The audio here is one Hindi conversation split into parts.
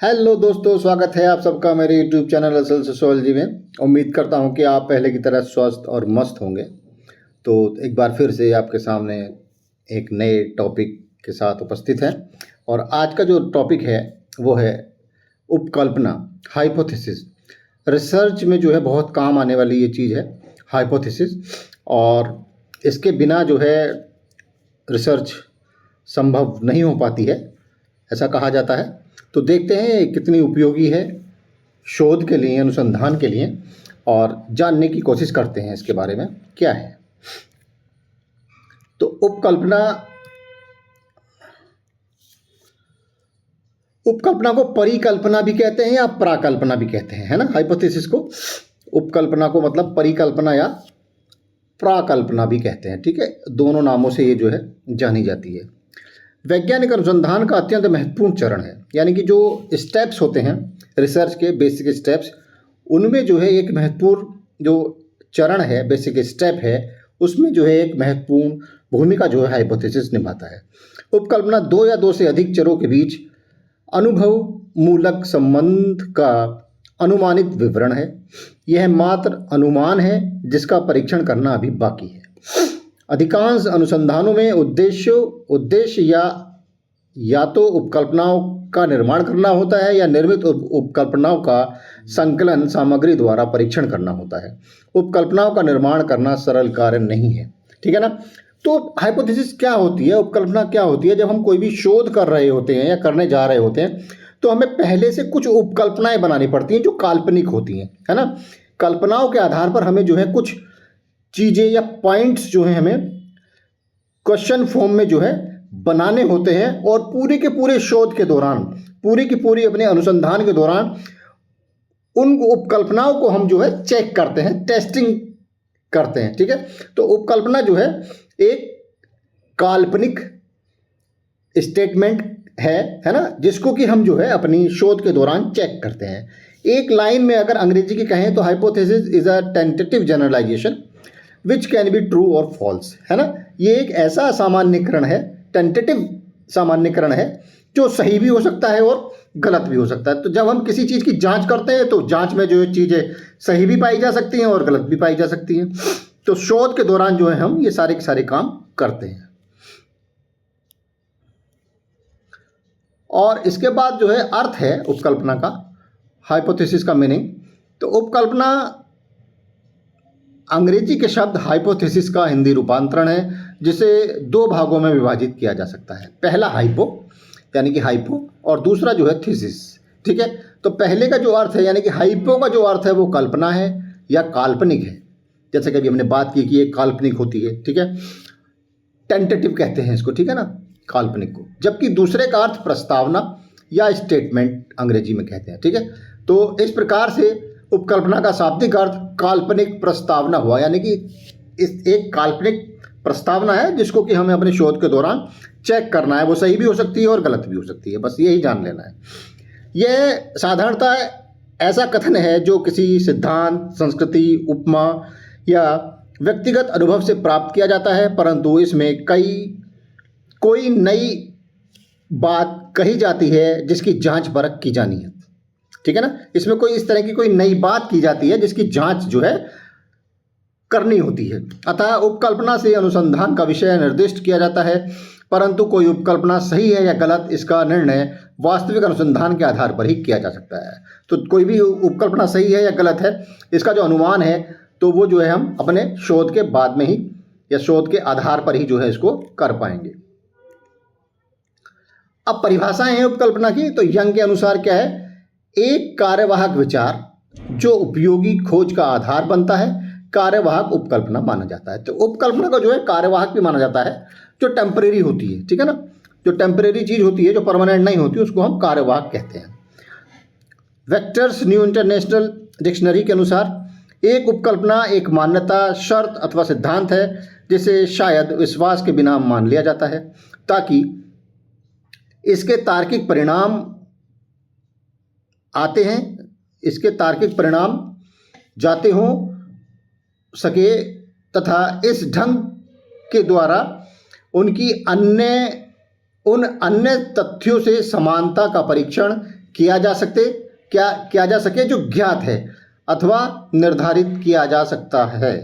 हेलो दोस्तों, स्वागत है आप सबका मेरे यूट्यूब चैनल असल सोशोलॉजी में। उम्मीद करता हूं कि आप पहले की तरह स्वस्थ और मस्त होंगे। तो एक बार फिर से आपके सामने एक नए टॉपिक के साथ उपस्थित हैं। और आज का जो टॉपिक है वो है उपकल्पना, हाइपोथेसिस। रिसर्च में जो है बहुत काम आने वाली ये चीज़ है हाइपोथेसिस, और इसके बिना जो है रिसर्च संभव नहीं हो पाती है, ऐसा कहा जाता है। तो देखते हैं ये कितनी उपयोगी है शोध के लिए, अनुसंधान के लिए, और जानने की कोशिश करते हैं इसके बारे में क्या है। तो उपकल्पना को परिकल्पना भी कहते हैं या प्राकल्पना भी कहते हैं, है ना। हाइपोथेसिस को, उपकल्पना को मतलब परिकल्पना या प्राकल्पना भी कहते हैं, ठीक है। दोनों नामों से ये जो है जानी जाती है। वैज्ञानिक अनुसंधान का अत्यंत महत्वपूर्ण चरण है, यानी कि जो स्टेप्स होते हैं रिसर्च के, बेसिक स्टेप्स, उनमें जो है एक महत्वपूर्ण जो चरण है, बेसिक स्टेप है, उसमें जो है एक महत्वपूर्ण भूमिका जो है हाइपोथेसिस निभाता है। उपकल्पना दो या दो से अधिक चरों के बीच अनुभव मूलक संबंध का अनुमानित विवरण है। यह मात्र अनुमान है जिसका परीक्षण करना अभी बाकी है। अधिकांश अनुसंधानों में उद्देश्य या तो उपकल्पनाओं का निर्माण करना होता है या निर्मित उपकल्पनाओं का संकलन सामग्री द्वारा परीक्षण करना होता है। उपकल्पनाओं का निर्माण करना सरल कार्य नहीं है, ठीक है ना। तो हाइपोथेसिस क्या होती है, उपकल्पना क्या होती है? जब हम कोई भी शोध कर रहे होते हैं या करने जा रहे होते हैं तो हमें पहले से कुछ उपकल्पनाएं बनानी पड़ती हैं जो काल्पनिक होती हैं, है ना। कल्पनाओं के आधार पर हमें जो है कुछ चीज़ें या पॉइंट्स जो हैं हमें क्वेश्चन फॉर्म में जो है बनाने होते हैं, और पूरे के पूरे शोध के दौरान, पूरी की पूरी अपने अनुसंधान के दौरान उन उपकल्पनाओं को हम जो है चेक करते हैं, टेस्टिंग करते हैं, ठीक है। तो उपकल्पना जो है एक काल्पनिक स्टेटमेंट है ना, जिसको कि हम जो है अपनी शोध के दौरान चेक करते हैं। एक लाइन में अगर अंग्रेजी की कहें तो hypothesis is a tentative generalization which can be true और फॉल्स, है ना। ये एक ऐसा सामान्यीकरण है, टेंटेटिव सामान्यीकरण है, जो सही भी हो सकता है और गलत भी हो सकता है। तो जब हम किसी चीज़ की जांच करते हैं तो जांच में जो चीज़ें सही भी पाई जा सकती हैं और गलत भी पाई जा सकती हैं। तो शोध के दौरान जो है हम ये सारे के सारे काम करते हैं। और इसके बाद जो है अर्थ है उपकल्पना का, हाइपोथेसिस का मीनिंग। तो उपकल्पना अंग्रेजी के शब्द हाइपोथेसिस का हिंदी रूपांतरण है, जिसे दो भागों में विभाजित किया जा सकता है। पहला हाइपो यानी कि हाइपो, और दूसरा जो है थीसिस, ठीक है। तो पहले का जो अर्थ है यानी कि हाइपो का जो अर्थ है वो कल्पना है या काल्पनिक है, जैसे कि अभी हमने बात की कि ये काल्पनिक होती है, ठीक है। टेंटेटिव कहते हैं इसको, ठीक है ना, काल्पनिक को। जबकि दूसरे का अर्थ प्रस्तावना या स्टेटमेंट अंग्रेजी में कहते हैं, ठीक है। तो इस प्रकार से उपकल्पना का शाब्दिक अर्थ काल्पनिक प्रस्तावना हुआ, यानी कि इस एक काल्पनिक प्रस्तावना है जिसको कि हमें अपने शोध के दौरान चेक करना है। वो सही भी हो सकती है और गलत भी हो सकती है, बस यही जान लेना है। यह साधारणतः ऐसा कथन है जो किसी सिद्धांत, संस्कृति, उपमा या व्यक्तिगत अनुभव से प्राप्त किया जाता है, परंतु इसमें कोई नई बात कही जाती है जिसकी जांच परख की जानी है, ठीक है ना। इसमें कोई इस तरह की कोई नई बात की जाती है जिसकी जांच जो है करनी होती है। अतः उपकल्पना से अनुसंधान का विषय निर्दिष्ट किया जाता है, परंतु कोई उपकल्पना सही है या गलत, इसका निर्णय वास्तविक अनुसंधान के आधार पर ही किया जा सकता है। तो कोई भी उपकल्पना सही है या गलत है, इसका जो अनुमान है तो वो जो है हम अपने शोध के बाद में ही या शोध के आधार पर ही जो है इसको कर पाएंगे। अब परिभाषाएं हैं उपकल्पना की। तो यंग के अनुसार क्या है? एक कार्यवाहक विचार जो उपयोगी खोज का आधार बनता है, कार्यवाहक उपकल्पना माना जाता है। तो उपकल्पना को जो है कार्यवाहक भी माना जाता है, जो टेम्परेरी होती है, ठीक है ना। जो टेम्परेरी चीज होती है, जो परमानेंट नहीं होती, उसको हम कार्यवाहक कहते हैं। वेक्टर्स न्यू इंटरनेशनल डिक्शनरी के अनुसार एक उपकल्पना एक मान्यता, शर्त अथवा सिद्धांत है जिसे शायद विश्वास के बिना मान लिया जाता है ताकि इसके तार्किक परिणाम आते हैं, इसके तार्किक परिणाम जाते हो सके तथा इस ढंग के द्वारा उन अन्य तथ्यों से समानता का परीक्षण किया जा सके जो ज्ञात है अथवा निर्धारित किया जा सकता है।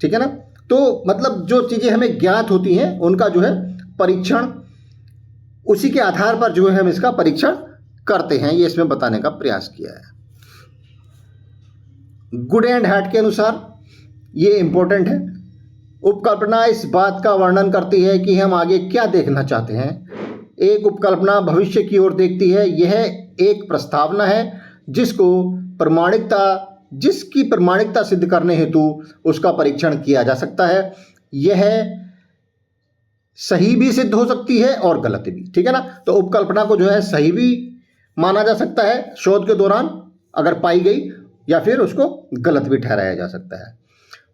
ठीक है ना। तो मतलब जो चीज़ें हमें ज्ञात होती हैं उनका जो है परीक्षण, उसी के आधार पर जो है हम इसका परीक्षण करते हैं, ये इसमें बताने का प्रयास किया है। गुड एंड हैट के अनुसार ये इंपॉर्टेंट है। उपकल्पना इस बात का वर्णन करती है कि हम आगे क्या देखना चाहते हैं। एक उपकल्पना भविष्य की ओर देखती है। यह एक प्रस्तावना है जिसकी प्रमाणिकता सिद्ध करने हेतु उसका परीक्षण किया जा सकता है। यह सही भी सिद्ध हो सकती है और गलत भी। ठीक है ना। तो उपकल्पना को जो है सही भी माना जा सकता है शोध के दौरान अगर पाई गई, या फिर उसको गलत भी ठहराया जा सकता है।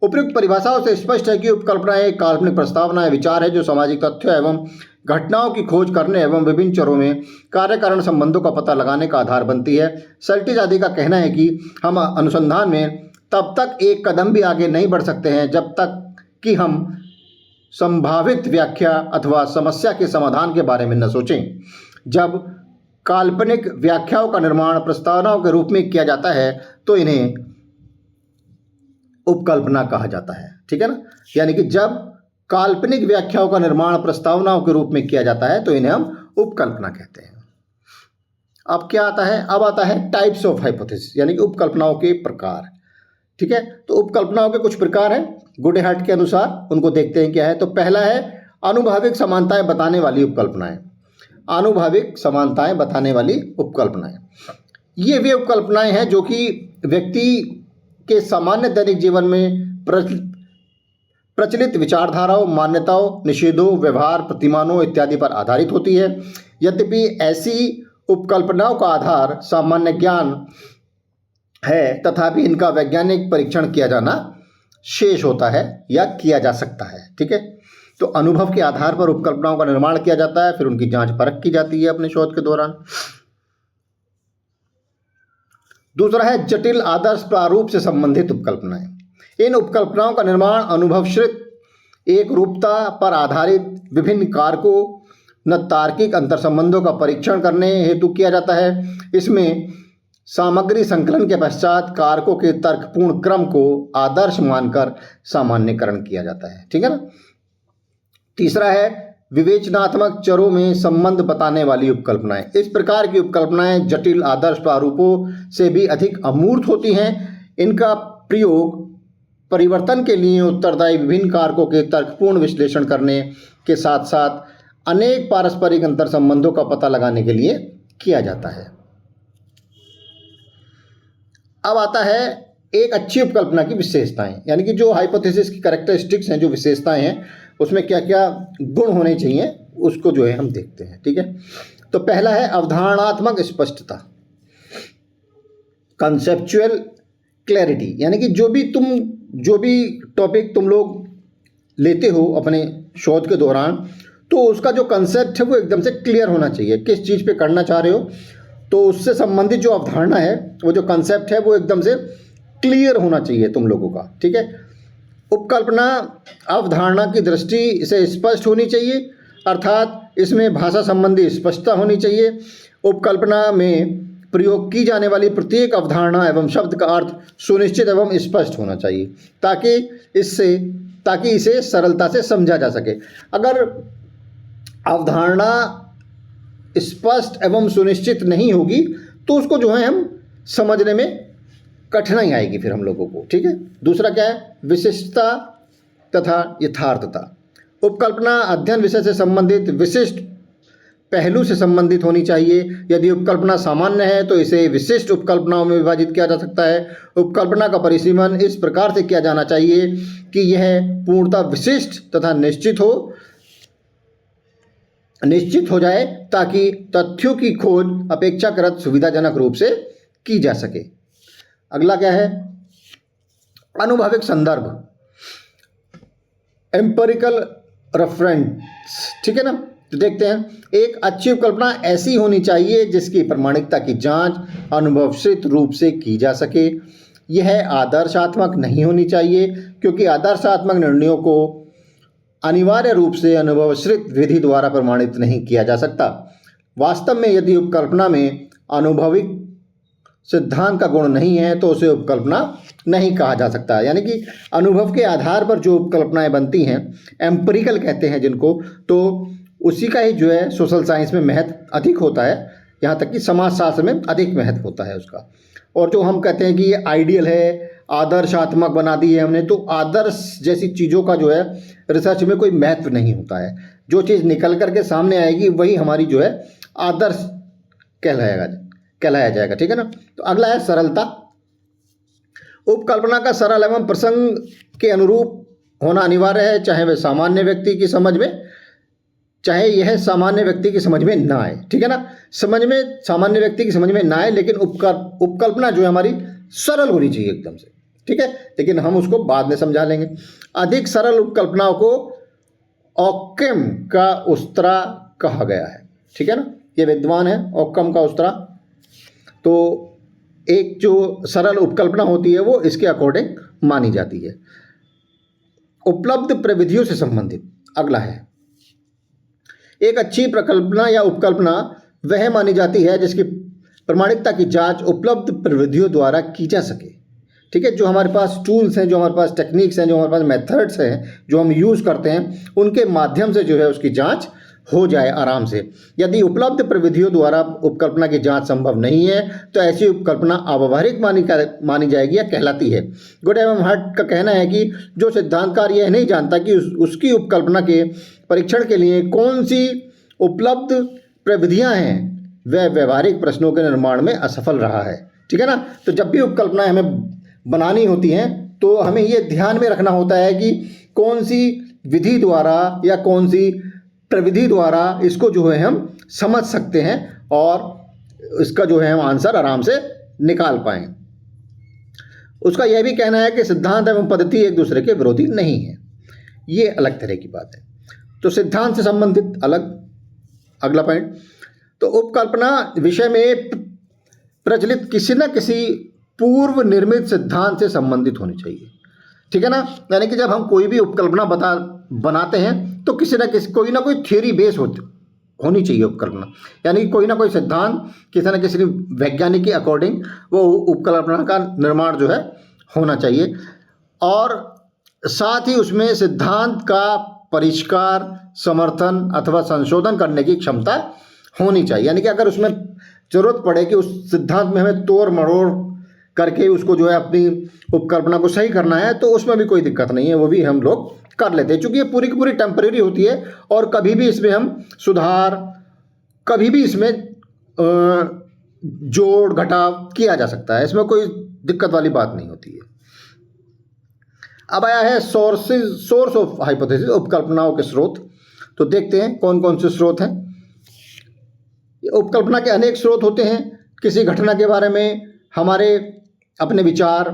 उपयुक्त परिभाषाओं से स्पष्ट है कि उपकल्पना एक काल्पनिक प्रस्तावना है, विचार है जो सामाजिक तथ्यों एवं घटनाओं की खोज करने एवं विभिन्न चरों में कार्य कारण संबंधों का पता लगाने का आधार बनती है। सल्टिज आदि का कहना है कि हम अनुसंधान में तब तक एक कदम भी आगे नहीं बढ़ सकते हैं जब तक कि हम संभावित व्याख्या अथवा समस्या के समाधान के बारे में न सोचें। जब काल्पनिक व्याख्याओं का निर्माण प्रस्तावनाओं के रूप में किया जाता है तो इन्हें उपकल्पना कहा जाता है। ठीक है ना। यानी कि जब काल्पनिक व्याख्याओं का निर्माण प्रस्तावनाओं के रूप में किया जाता है तो इन्हें हम उपकल्पना कहते हैं। अब क्या आता है? अब आता है टाइप्स ऑफ हाइपोथेसिस, यानी कि उपकल्पनाओं के प्रकार। ठीक है। तो उपकल्पनाओं के कुछ प्रकार हैं गुडेहार्ट के अनुसार, उनको देखते हैं क्या है। तो पहला है आनुभाविक समानताएं बताने वाली उपकल्पनाएं। आनुभाविक समानताएं बताने वाली उपकल्पनाएं, ये वे उपकल्पनाएं हैं जो कि व्यक्ति के सामान्य दैनिक जीवन में प्रचलित विचारधाराओं, मान्यताओं, निषेधों, व्यवहार, प्रतिमानों इत्यादि पर आधारित होती है। यद्यपि ऐसी उपकल्पनाओं का आधार सामान्य ज्ञान है, तथापि इनका वैज्ञानिक परीक्षण किया जाना शेष होता है या किया जा सकता है। ठीक है। तो अनुभव के आधार पर उपकल्पनाओं का निर्माण किया जाता है, फिर उनकी जांच परख की जाती है अपने शोध के दौरान। दूसरा है जटिल आदर्श प्रारूप से संबंधित उपकल्पनाएं। इन उपकल्पनाओं का निर्माण अनुभवश्रित एक रूपता पर आधारित विभिन्न कारकों न तार्किक अंतर संबंधों का परीक्षण करने हेतु किया जाता है। इसमें सामग्री संकलन के पश्चात कारकों के तर्कपूर्ण क्रम को आदर्श मानकर सामान्यकरण किया जाता है। ठीक है ना। तीसरा है विवेचनात्मक चरों में संबंध बताने वाली उपकल्पनाएं। इस प्रकार की उपकल्पनाएं जटिल आदर्श प्रारूपों से भी अधिक अमूर्त होती हैं। इनका प्रयोग परिवर्तन के लिए उत्तरदायी विभिन्न कारकों के तर्कपूर्ण विश्लेषण करने के साथ साथ अनेक पारस्परिक अंतर संबंधों का पता लगाने के लिए किया जाता है। अब आता है एक अच्छी उपकल्पना की विशेषताएं, यानी कि जो हाइपोथेसिस की कैरेक्टरिस्टिक्स हैं, जो विशेषताएं हैं, उसमें क्या क्या गुण होने चाहिए उसको जो है हम देखते हैं। ठीक है। तो पहला है अवधारणात्मक स्पष्टता, कंसेप्चुअल क्लैरिटी, यानी कि जो भी टॉपिक तुम लोग लेते हो अपने शोध के दौरान, तो उसका जो कंसेप्ट है वो एकदम से क्लियर होना चाहिए। किस चीज़ पे करना चाह रहे हो तो उससे संबंधित जो अवधारणा है, वो जो कंसेप्ट है वो एकदम से क्लियर होना चाहिए तुम लोगों का। ठीक है। उपकल्पना अवधारणा की दृष्टि से स्पष्ट होनी चाहिए, अर्थात इसमें भाषा संबंधी स्पष्टता होनी चाहिए। उपकल्पना में प्रयोग की जाने वाली प्रत्येक अवधारणा एवं शब्द का अर्थ सुनिश्चित एवं स्पष्ट होना चाहिए, ताकि इसे सरलता से समझा जा सके। अगर अवधारणा स्पष्ट एवं सुनिश्चित नहीं होगी तो उसको जो है हम समझने में कठिनाई आएगी फिर हम लोगों को। ठीक है। दूसरा क्या है? विशिष्टता तथा यथार्थता। उपकल्पना अध्ययन विषय से संबंधित विशिष्ट पहलू से संबंधित होनी चाहिए। यदि उपकल्पना सामान्य है तो इसे विशिष्ट उपकल्पनाओं में विभाजित किया जा सकता है। उपकल्पना का परिसीमन इस प्रकार से किया जाना चाहिए कि यह पूर्णतः विशिष्ट तथा निश्चित हो जाए, ताकि तथ्यों की खोज अपेक्षाकृत सुविधाजनक रूप से की जा सके। अगला क्या है? अनुभविक संदर्भ, एम्पिरिकल रेफरेंस। ठीक है ना। तो देखते हैं, एक अच्छी उपकल्पना ऐसी होनी चाहिए जिसकी प्रमाणिकता की जांच अनुभवसित रूप से की जा सके। यह आदर्शात्मक नहीं होनी चाहिए, क्योंकि आदर्शात्मक निर्णयों को अनिवार्य रूप से अनुभवश्रित विधि द्वारा प्रमाणित नहीं किया जा सकता। वास्तव में यदि उपकल्पना में अनुभविक सिद्धांत का गुण नहीं है तो उसे उपकल्पना नहीं कहा जा सकता। यानी कि अनुभव के आधार पर जो उपकल्पनाएं बनती हैं, एम्पिरिकल कहते हैं जिनको, तो उसी का ही जो है सोशल साइंस में महत्व अधिक होता है, यहाँ तक कि समाजशास्त्र में अधिक महत्व होता है उसका। और जो हम कहते हैं कि ये आइडियल है, आदर्शात्मक बना दी है हमने, तो आदर्श जैसी चीज़ों का जो है रिसर्च में कोई महत्व नहीं होता है। जो चीज़ निकल करके सामने आएगी वही हमारी जो है आदर्श कहलाया जाएगा, ठीक है ना। तो अगला है सरलता। उपकल्पना का सरल एवं प्रसंग के अनुरूप होना अनिवार्य है, चाहे यह सामान्य व्यक्ति की समझ में ना आए, ठीक है ना। सामान्य व्यक्ति की समझ में ना आए, लेकिन उपकल्पना जो है हमारी सरल होनी चाहिए एकदम से, ठीक है। लेकिन हम उसको बाद में समझा लेंगे। अधिक सरल उपकल्पनाओं को ऑक्कम का उस्तरा कहा गया है, ठीक है ना। ये विद्वान है ऑक्कम का उस्तरा। तो एक जो सरल उपकल्पना होती है वो इसके अकॉर्डिंग मानी जाती है। उपलब्ध प्रविधियों से संबंधित अगला है, एक अच्छी प्रकल्पना या उपकल्पना वह मानी जाती है जिसकी प्रमाणिकता की जांच उपलब्ध प्रविधियों द्वारा की जा सके, ठीक है। जो हमारे पास टूल्स हैं, जो हमारे पास टेक्निक्स हैं, जो हमारे पास मेथड्स हैं, जो हम यूज़ करते हैं, उनके माध्यम से जो है उसकी जांच हो जाए आराम से। यदि उपलब्ध प्रविधियों द्वारा उपकल्पना की जांच संभव नहीं है तो ऐसी उपकल्पना अव्यावहारिक मानी जाएगी या कहलाती है। गुड एवं हर्ट का कहना है कि जो सिद्धांतकार यह नहीं जानता कि उसकी उपकल्पना के परीक्षण के लिए कौन सी उपलब्ध प्रविधियां हैं, वह व्यवहारिक प्रश्नों के निर्माण में असफल रहा है, ठीक है ना। तो जब भी उपकल्पनाएं हमें बनानी होती हैं तो हमें ये ध्यान में रखना होता है कि कौन सी विधि द्वारा या कौन सी प्रविधि द्वारा इसको जो है हम समझ सकते हैं और इसका जो है हम आंसर आराम से निकाल पाएँ। उसका यह भी कहना है कि सिद्धांत एवं पद्धति एक दूसरे के विरोधी नहीं है। ये अलग तरह की बात है। तो सिद्धांत से संबंधित अलग। अगला पॉइंट, तो उपकल्पना विषय में प्रचलित किसी न किसी पूर्व निर्मित सिद्धांत से संबंधित होनी चाहिए, ठीक है ना। यानी कि जब हम कोई भी उपकल्पना बनाते हैं तो कोई ना कोई थ्योरी बेस होनी चाहिए उपकल्पना। यानी कोई ना कोई सिद्धांत किसी न किसी वैज्ञानिक के अकॉर्डिंग वो उपकल्पना का निर्माण जो है होना चाहिए, और साथ ही उसमें सिद्धांत का परिष्कार, समर्थन अथवा संशोधन करने की क्षमता होनी चाहिए। यानी कि अगर उसमें जरूरत पड़े कि उस सिद्धांत में हमें तोड़ मरोड़ करके उसको जो है अपनी उपकल्पना को सही करना है, तो उसमें भी कोई दिक्कत नहीं है, वो भी हम लोग कर लेते हैं। चूँकि ये पूरी की पूरी टेम्परेरी होती है और कभी भी इसमें हम सुधार, कभी भी इसमें जोड़ घटाव किया जा सकता है, इसमें कोई दिक्कत वाली बात नहीं होती है। अब आया है सोर्स ऑफ हाइपोथेसिस, उपकल्पनाओं के स्रोत। तो देखते हैं कौन कौन से स्रोत हैं। उपकल्पना के अनेक स्रोत होते हैं। किसी घटना के बारे में हमारे अपने विचार,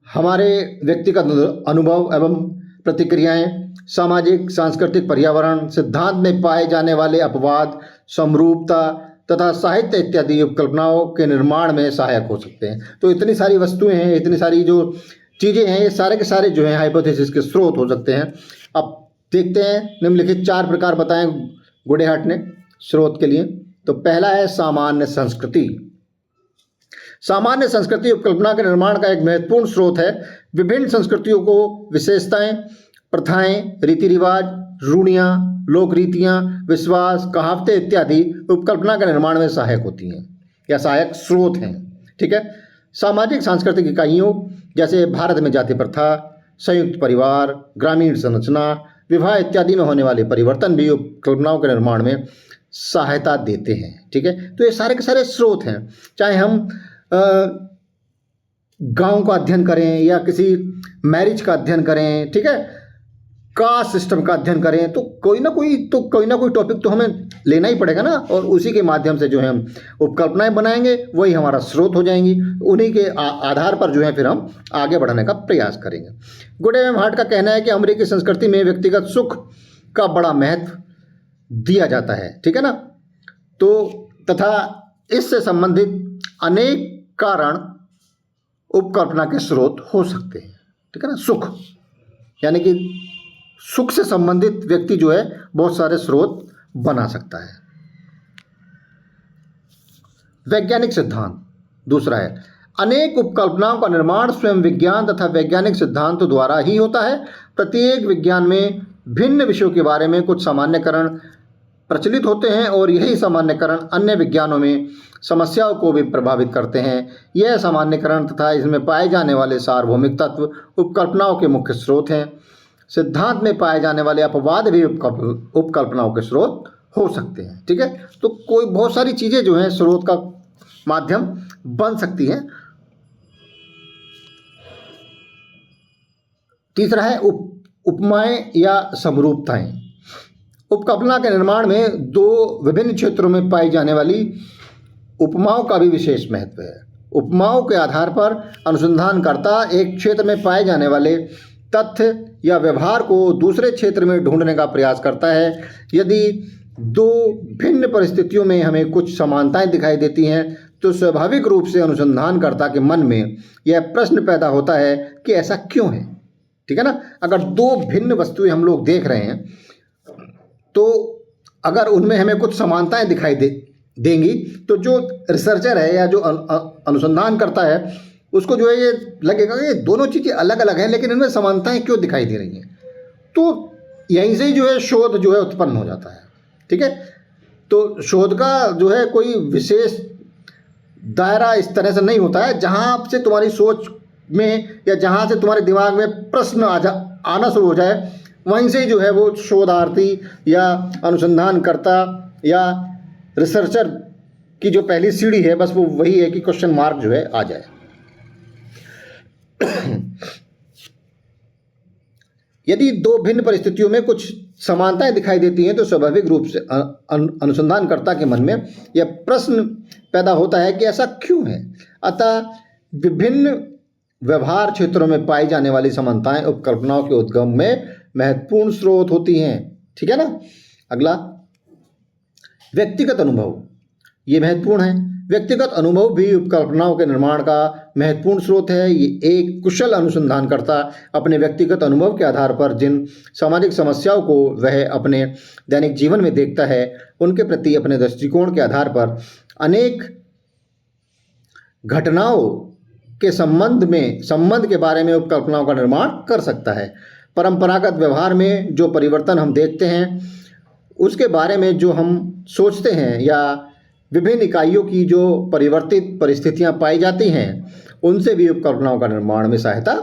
हमारे व्यक्तिगत अनुभव एवं प्रतिक्रियाएं, सामाजिक सांस्कृतिक पर्यावरण, सिद्धांत में पाए जाने वाले अपवाद, समरूपता तथा साहित्य इत्यादि उपकल्पनाओं के निर्माण में सहायक हो सकते हैं। तो इतनी सारी वस्तुएं हैं, इतनी सारी जो चीज़ें हैं, ये सारे के सारे जो हैं हाइपोथेसिस के स्रोत हो सकते हैं। अब देखते हैं, निम्नलिखित 4 प्रकार बताएं गुडेहाट ने स्रोत के लिए। तो पहला है सामान्य संस्कृति। सामान्य संस्कृति उपकल्पना के निर्माण का एक महत्वपूर्ण स्रोत है। विभिन्न संस्कृतियों को विशेषताएं, प्रथाएं, रीति रिवाज, रूढ़ियाँ, लोक रीतियाँ, विश्वास, कहावतें इत्यादि उपकल्पना के निर्माण में सहायक होती हैं या सहायक स्रोत हैं, ठीक है। सामाजिक सांस्कृतिक इकाइयों जैसे भारत में जाति प्रथा, संयुक्त परिवार, ग्रामीण संरचना, विवाह इत्यादि में होने वाले परिवर्तन भी उपकल्पनाओं के निर्माण में सहायता देते हैं, ठीक है। तो ये सारे के सारे स्रोत हैं। चाहे हम गांव का अध्ययन करें या किसी मैरिज का अध्ययन करें, ठीक है, कास्ट सिस्टम का अध्ययन करें, तो कोई ना कोई टॉपिक तो हमें लेना ही पड़ेगा ना, और उसी के माध्यम से जो है हम उपकल्पनाएं बनाएंगे, वही हमारा स्रोत हो जाएंगी। उन्हीं के आधार पर जो है फिर हम आगे बढ़ने का प्रयास करेंगे। गुड एवं हार्ट का कहना है कि अमेरिकी संस्कृति में व्यक्तिगत सुख का बड़ा महत्व दिया जाता है, ठीक है ना। तो तथा इससे संबंधित अनेक कारण उपकल्पना के स्रोत हो सकते हैं, ठीक है ना। सुख यानी कि सुख से संबंधित व्यक्ति जो है बहुत सारे स्रोत बना सकता है। वैज्ञानिक सिद्धांत। दूसरा है अनेक उपकल्पनाओं का निर्माण स्वयं विज्ञान तथा वैज्ञानिक सिद्धांतों द्वारा ही होता है। प्रत्येक विज्ञान में भिन्न विषयों के बारे में कुछ सामान्यकरण प्रचलित होते हैं और यही सामान्यकरण अन्य विज्ञानों में समस्याओं को भी प्रभावित करते हैं। यह सामान्यकरण तथा इसमें पाए जाने वाले सार्वभौमिक तत्व उपकल्पनाओं के मुख्य स्रोत हैं। सिद्धांत में पाए जाने वाले अपवाद भी उपकल्पनाओं के स्रोत हो सकते हैं। ठीक है, तो कोई बहुत सारी चीज़ें जो हैं स्रोत का माध्यम बन सकती हैं। तीसरा है उपमाएं या समरूपताएं। उपकल्पना के निर्माण में दो विभिन्न क्षेत्रों में पाई जाने वाली उपमाओं का भी विशेष महत्व है। उपमाओं के आधार पर अनुसंधानकर्ता एक क्षेत्र में पाए जाने वाले तथ्य या व्यवहार को दूसरे क्षेत्र में ढूंढने का प्रयास करता है। यदि दो भिन्न परिस्थितियों में हमें कुछ समानताएं दिखाई देती हैं तो स्वाभाविक रूप से अनुसंधानकर्ता के मन में यह प्रश्न पैदा होता है कि ऐसा क्यों है। ठीक है ना, अगर दो भिन्न वस्तुएं हम लोग देख रहे हैं तो अगर उनमें हमें कुछ समानताएं दिखाई देंगी तो जो रिसर्चर है या जो अनुसंधान करता है उसको जो है ये लगेगा कि ये दोनों चीज़ें अलग अलग हैं लेकिन इनमें समानताएं क्यों दिखाई दे रही हैं। तो यहीं से जो है शोध जो है उत्पन्न हो जाता है। ठीक है, तो शोध का जो है कोई विशेष दायरा इस तरह से नहीं होता है जहाँ से तुम्हारी सोच में या जहाँ से तुम्हारे दिमाग में प्रश्न आना शुरू हो जाए वहीं से जो है वो शोधार्थी या अनुसंधानकर्ता या रिसर्चर की जो पहली सीढ़ी है बस वो वही है कि क्वेश्चन मार्क जो है आ जाए। यदि दो भिन्न परिस्थितियों में कुछ समानताएं दिखाई देती हैं तो स्वाभाविक रूप से अनुसंधानकर्ता के मन में यह प्रश्न पैदा होता है कि ऐसा क्यों है। अतः विभिन्न व्यवहार क्षेत्रों में पाई जाने वाली समानताएं उपकल्पनाओं के उद्गम में महत्वपूर्ण स्रोत होती हैं। ठीक है ना। अगला व्यक्तिगत अनुभव, ये महत्वपूर्ण है। व्यक्तिगत अनुभव भी उपकल्पनाओं के निर्माण का महत्वपूर्ण स्रोत है। ये एक कुशल अनुसंधानकर्ता अपने व्यक्तिगत अनुभव के आधार पर जिन सामाजिक समस्याओं को वह अपने दैनिक जीवन में देखता है उनके प्रति अपने दृष्टिकोण के आधार पर अनेक घटनाओं के संबंध के बारे में उपकल्पनाओं का निर्माण कर सकता है। परंपरागत व्यवहार में जो परिवर्तन हम देखते हैं उसके बारे में जो हम सोचते हैं या विभिन्न इकाइयों की जो परिवर्तित परिस्थितियां पाई जाती हैं उनसे भी उपकल्पनाओं का निर्माण में सहायता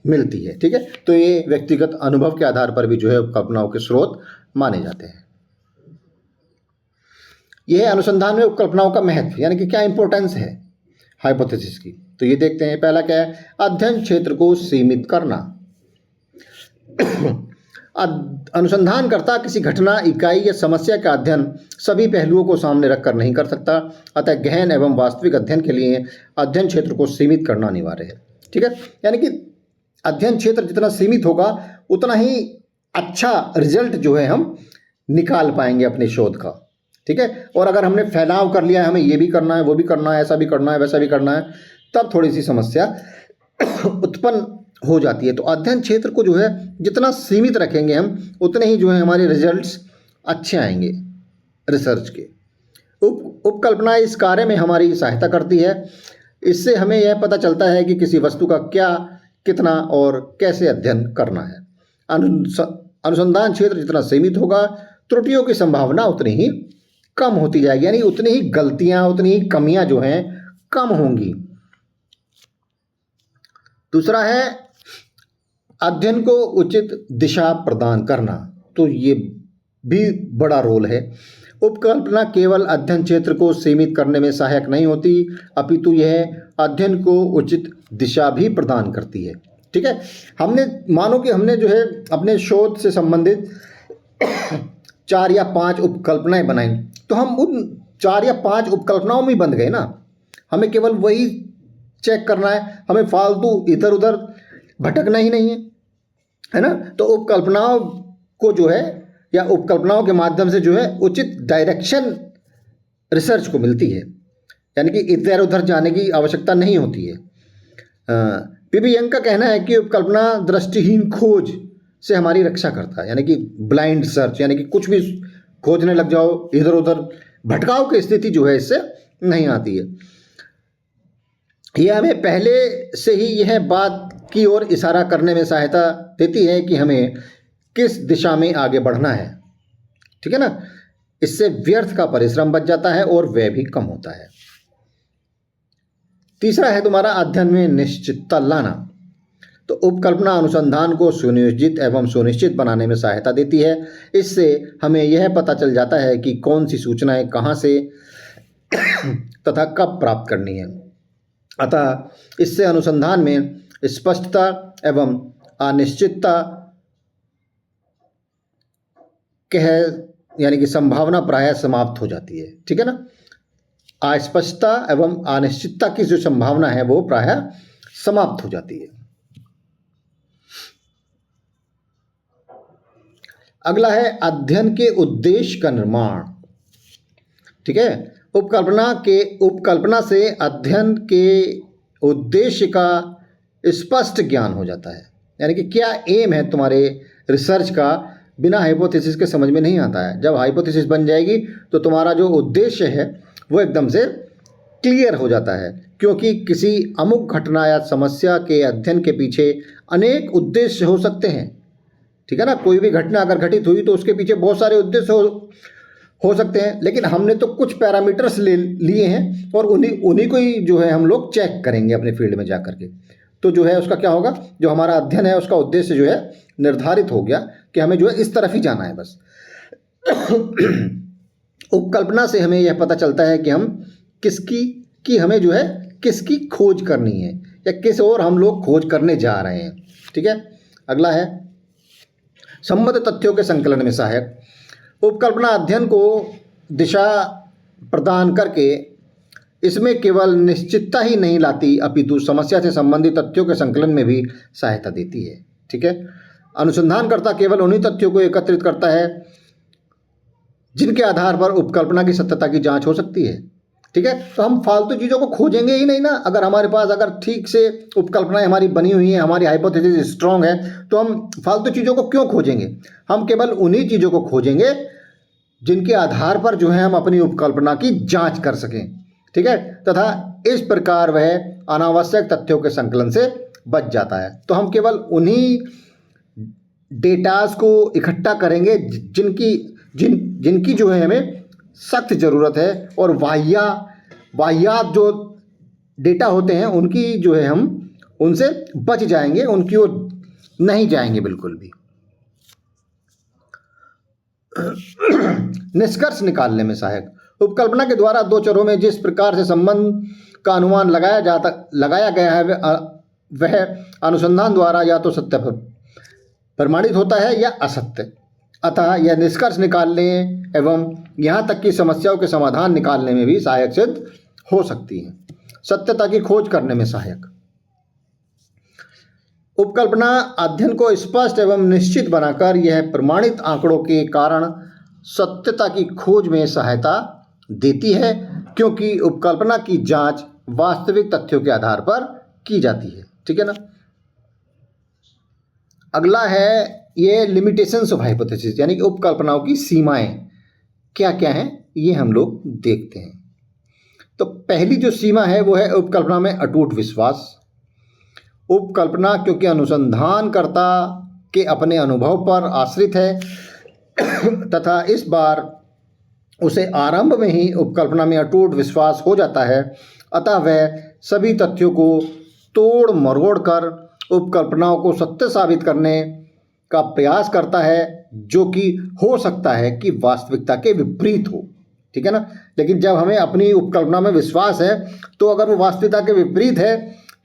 मिलती है। ठीक है, तो ये व्यक्तिगत अनुभव के आधार पर भी जो है उपकल्पनाओं के स्रोत माने जाते हैं। यह अनुसंधान में उपकल्पनाओं का महत्व यानी कि क्या इंपॉर्टेंस है हाइपोथेसिस की, तो ये देखते हैं। पहला क्या है, अध्ययन क्षेत्र को सीमित करना। अनुसंधानकर्ता किसी घटना, इकाई या समस्या का अध्ययन सभी पहलुओं को सामने रखकर नहीं कर सकता। अतः गहन एवं वास्तविक अध्ययन के लिए अध्ययन क्षेत्र को सीमित करना अनिवार्य है। ठीक है, यानी कि अध्ययन क्षेत्र जितना सीमित होगा उतना ही अच्छा रिजल्ट जो है हम निकाल पाएंगे अपने शोध का। ठीक है, और अगर हमने फैलाव कर लिया है, हमें ये भी करना है, वो भी करना है, ऐसा भी करना है, वैसा भी करना है, तब थोड़ी सी समस्या उत्पन्न हो जाती है। तो अध्ययन क्षेत्र को जो है जितना सीमित रखेंगे हम उतने ही जो है हमारे रिजल्ट्स अच्छे आएंगे रिसर्च के। उपकल्पना इस कार्य में हमारी सहायता करती है। इससे हमें यह पता चलता है कि किसी वस्तु का क्या, कितना और कैसे अध्ययन करना है। अनुसंधान क्षेत्र जितना सीमित होगा त्रुटियों की संभावना उतनी ही कम होती जाएगी, यानी उतनी ही गलतियां, उतनी ही कमियां जो हैं कम होंगी। दूसरा है अध्ययन को उचित दिशा प्रदान करना, तो ये भी बड़ा रोल है। उपकल्पना केवल अध्ययन क्षेत्र को सीमित करने में सहायक नहीं होती अपितु यह अध्ययन को उचित दिशा भी प्रदान करती है। ठीक है, हमने मानो कि हमने जो है अपने शोध से संबंधित 4 या 5 उपकल्पनाएं बनाई, तो हम उन 4 या 5 उपकल्पनाओं में बंध गए ना। हमें केवल वही चेक करना है, हमें फालतू इधर उधर भटकना ही नहीं है ना। तो उपकल्पनाओं को जो है या उपकल्पनाओं के माध्यम से जो है उचित डायरेक्शन रिसर्च को मिलती है, यानी कि इधर उधर जाने की आवश्यकता नहीं होती है। पीबी यंग का कहना है कि उपकल्पना दृष्टिहीन खोज से हमारी रक्षा करता है, यानी कि ब्लाइंड सर्च, यानी कि कुछ भी खोजने लग जाओ, इधर उधर भटकाव की स्थिति जो है इससे नहीं आती है। यह हमें पहले से ही यह बात की ओर इशारा करने में सहायता देती है कि हमें किस दिशा में आगे बढ़ना है, ठीक है ना। इससे व्यर्थ का परिश्रम बच जाता है और व्यय भी कम होता है। तीसरा है तुम्हारा अध्ययन में निश्चितता लाना। तो उपकल्पना अनुसंधान को सुनियोजित एवं सुनिश्चित बनाने में सहायता देती है। इससे हमें यह पता चल जाता है कि कौन सी सूचनाएं कहाँ से तथा कब प्राप्त करनी है। अतः इससे अनुसंधान में स्पष्टता एवं अनिश्चितता कह यानी कि संभावना प्रायः समाप्त हो जाती है, ठीक है ना। अस्पष्टता एवं अनिश्चितता की जो संभावना है वो प्रायः समाप्त हो जाती है। अगला है अध्ययन के उद्देश्य का निर्माण, ठीक है। उपकल्पना से अध्ययन के उद्देश्य का स्पष्ट ज्ञान हो जाता है, यानी कि क्या एम है तुम्हारे रिसर्च का, बिना हाइपोथेसिस के समझ में नहीं आता है। जब हाइपोथेसिस बन जाएगी तो तुम्हारा जो उद्देश्य है वो एकदम से क्लियर हो जाता है, क्योंकि किसी अमुक घटना या समस्या के अध्ययन के पीछे अनेक उद्देश्य हो सकते हैं, ठीक है ना। कोई भी घटना अगर घटित हुई तो उसके पीछे बहुत सारे उद्देश्य हो सकते हैं, लेकिन हमने तो कुछ पैरामीटर्स ले लिए हैं और उन्हीं को ही जो है हम लोग चेक करेंगे अपने फील्ड में जा करके। तो जो है उसका क्या होगा, जो हमारा अध्ययन है उसका उद्देश्य जो है निर्धारित हो गया कि हमें जो है इस तरफ ही जाना है बस। उपकल्पना से हमें यह पता चलता है कि हमें जो है किसकी खोज करनी है या किस और हम लोग खोज करने जा रहे हैं, ठीक है। अगला है संबद्ध तथ्यों के संकलन में सहायक। उपकल्पना अध्ययन को दिशा प्रदान करके इसमें केवल निश्चितता ही नहीं लाती अपितु समस्या से संबंधित तथ्यों के संकलन में भी सहायता देती है, ठीक है। अनुसंधानकर्ता केवल उन्हीं तथ्यों को एकत्रित करता है जिनके आधार पर उपकल्पना की सत्यता की जांच हो सकती है, ठीक है। तो हम फालतू चीज़ों को खोजेंगे ही नहीं ना। अगर हमारे पास अगर ठीक से उपकल्पनाएं हमारी बनी हुई हैं, हमारी हाइपोथेसिस स्ट्रॉन्ग है, तो हम फालतू चीज़ों को क्यों खोजेंगे। हम केवल उन्हीं चीज़ों को खोजेंगे जिनके आधार पर जो है हम अपनी उपकल्पना की जांच कर सकें, ठीक है। तथा इस प्रकार वह अनावश्यक तथ्यों के संकलन से बच जाता है। तो हम केवल उन्हीं डेटास को इकट्ठा करेंगे जिनकी जो है हमें सख्त ज़रूरत है, और वाहियात जो डेटा होते हैं उनकी जो है हम उनसे बच जाएंगे, उनकी ओर नहीं जाएंगे बिल्कुल भी। निष्कर्ष निकालने में सहायक। उपकल्पना के द्वारा दो चरों में जिस प्रकार से संबंध का अनुमान लगाया गया है वह अनुसंधान द्वारा या तो सत्य प्रमाणित होता है या असत्य। अतः यह निष्कर्ष निकालने एवं यहाँ तक कि समस्याओं के समाधान निकालने में भी सहायक सिद्ध हो सकती है। सत्यता की खोज करने में सहायक। उपकल्पना अध्ययन को स्पष्ट एवं निश्चित बनाकर यह प्रमाणित आंकड़ों के कारण सत्यता की खोज में सहायता देती है, क्योंकि उपकल्पना की जांच वास्तविक तथ्यों के आधार पर की जाती है, ठीक है ना। अगला है ये लिमिटेशंस ऑफ हाइपोथेसिस, यानी कि उपकल्पनाओं की सीमाएं क्या क्या हैं ये हम लोग देखते हैं। तो पहली जो सीमा है वो है उपकल्पना में अटूट विश्वास। उपकल्पना क्योंकि अनुसंधानकर्ता के अपने अनुभव पर आश्रित है तथा इस बार उसे आरंभ में ही उपकल्पना में अटूट विश्वास हो जाता है, अतः वह सभी तथ्यों को तोड़ मरोड़ कर उपकल्पनाओं को सत्य साबित करने का प्रयास करता है, जो कि हो सकता है कि वास्तविकता के विपरीत हो, ठीक है ना। लेकिन जब हमें अपनी उपकल्पना में विश्वास है तो अगर वो वास्तविकता के विपरीत है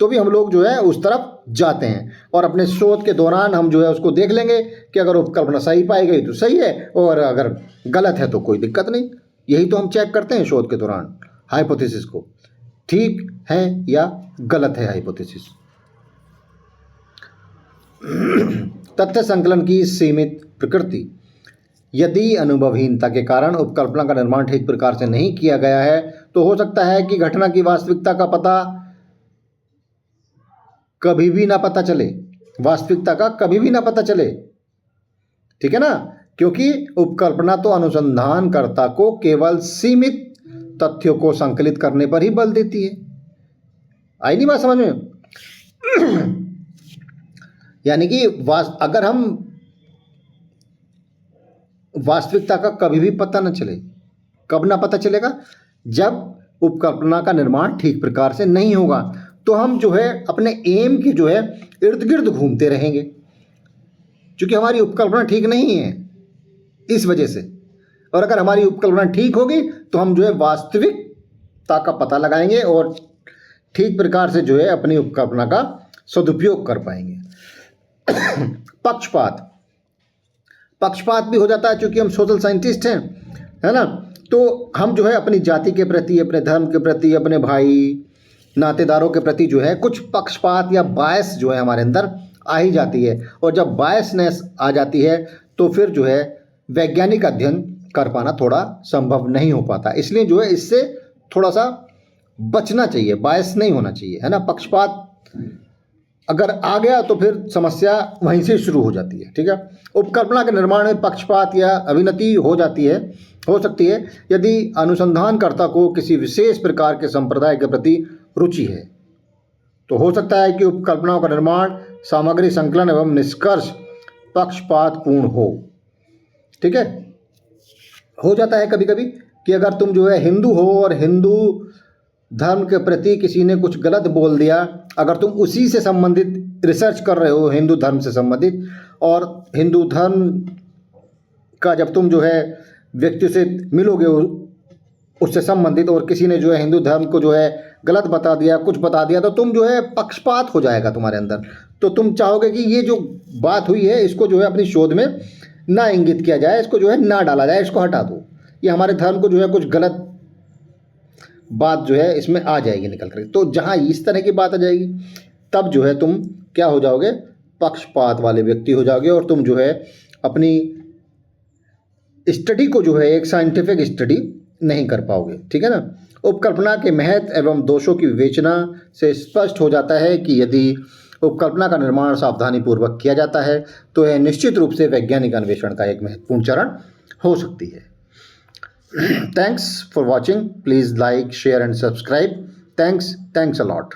तो भी हम लोग जो है उस तरफ जाते हैं, और अपने शोध के दौरान हम जो है उसको देख लेंगे कि अगर उपकल्पना सही पाई गई तो सही है और अगर गलत है तो कोई दिक्कत नहीं। यही तो हम चेक करते हैं शोध के दौरान, हाइपोथेसिस को ठीक है या गलत है हाइपोथेसिस। तथ्य संकलन की सीमित प्रकृति। यदि अनुभवहीनता के कारण उपकल्पना का निर्माण ठीक प्रकार से नहीं किया गया है तो हो सकता है कि घटना की वास्तविकता का पता कभी भी ना पता चले, वास्तविकता का कभी भी ना पता चले, ठीक है ना। क्योंकि उपकल्पना तो अनुसंधानकर्ता को केवल सीमित तथ्यों को संकलित करने पर ही बल देती है। आई नहीं बात समझ में? यानी कि अगर हम वास्तविकता का कभी भी पता न चले, कब ना पता चलेगा? जब उपकल्पना का निर्माण ठीक प्रकार से नहीं होगा, तो हम जो है अपने एम के जो है इर्द गिर्द घूमते रहेंगे, क्योंकि हमारी उपकल्पना ठीक नहीं है इस वजह से। और अगर हमारी उपकल्पना ठीक होगी तो हम जो है वास्तविकता का पता लगाएंगे और ठीक प्रकार से जो है अपनी उपकल्पना का सदुपयोग कर पाएंगे। पक्षपात भी हो जाता है, क्योंकि हम सोशल साइंटिस्ट हैं, है ना? तो हम जो है अपनी जाति के प्रति, अपने धर्म के प्रति, अपने भाई नातेदारों के प्रति जो है कुछ पक्षपात या बायस जो है हमारे अंदर आ ही जाती है। और जब बायसनेस आ जाती है तो फिर जो है वैज्ञानिक अध्ययन कर पाना थोड़ा संभव नहीं हो पाता। इसलिए जो है इससे थोड़ा सा बचना चाहिए, बायस नहीं होना चाहिए, है ना? पक्षपात अगर आ गया तो फिर समस्या वहीं से शुरू हो जाती है, ठीक है? उपकल्पना के निर्माण में पक्षपात या अभिनति हो सकती है यदि अनुसंधानकर्ता को किसी विशेष प्रकार के संप्रदाय के प्रति रुचि है। तो हो सकता है कि उपकल्पनाओं का निर्माण, सामग्री संकलन एवं निष्कर्ष पक्षपातपूर्ण हो, ठीक है? हो जाता है कभी कभी कि अगर तुम जो है हिंदू हो और हिंदू धर्म के प्रति किसी ने कुछ गलत बोल दिया, अगर तुम उसी से संबंधित रिसर्च कर रहे हो, हिंदू धर्म से संबंधित, और हिंदू धर्म का जब तुम जो है व्यक्ति से मिलोगे उससे संबंधित, और किसी ने जो है हिंदू धर्म को जो है गलत बता दिया, कुछ बता दिया, तो तुम जो है पक्षपात हो जाएगा तुम्हारे अंदर। तो तुम चाहोगे कि ये जो बात हुई है इसको जो है अपनी शोध में ना इंगित किया जाए, इसको जो है ना डाला जाए, इसको हटा दो, ये हमारे धर्म को जो है कुछ गलत बात जो है इसमें आ जाएगी निकल कर। तो जहाँ इस तरह की बात आ जाएगी तब जो है तुम क्या हो जाओगे? पक्षपात वाले व्यक्ति हो जाओगे, और तुम जो है अपनी स्टडी को जो है एक साइंटिफिक स्टडी नहीं कर पाओगे, ठीक है ना? उपकल्पना के महत्व एवं दोषों की विवेचना से स्पष्ट हो जाता है कि यदि उपकल्पना का निर्माण सावधानीपूर्वक किया जाता है तो यह निश्चित रूप से वैज्ञानिक अन्वेषण का एक महत्वपूर्ण चरण हो सकती है। Thanks for watching. Please like, share and subscribe. Thanks a lot.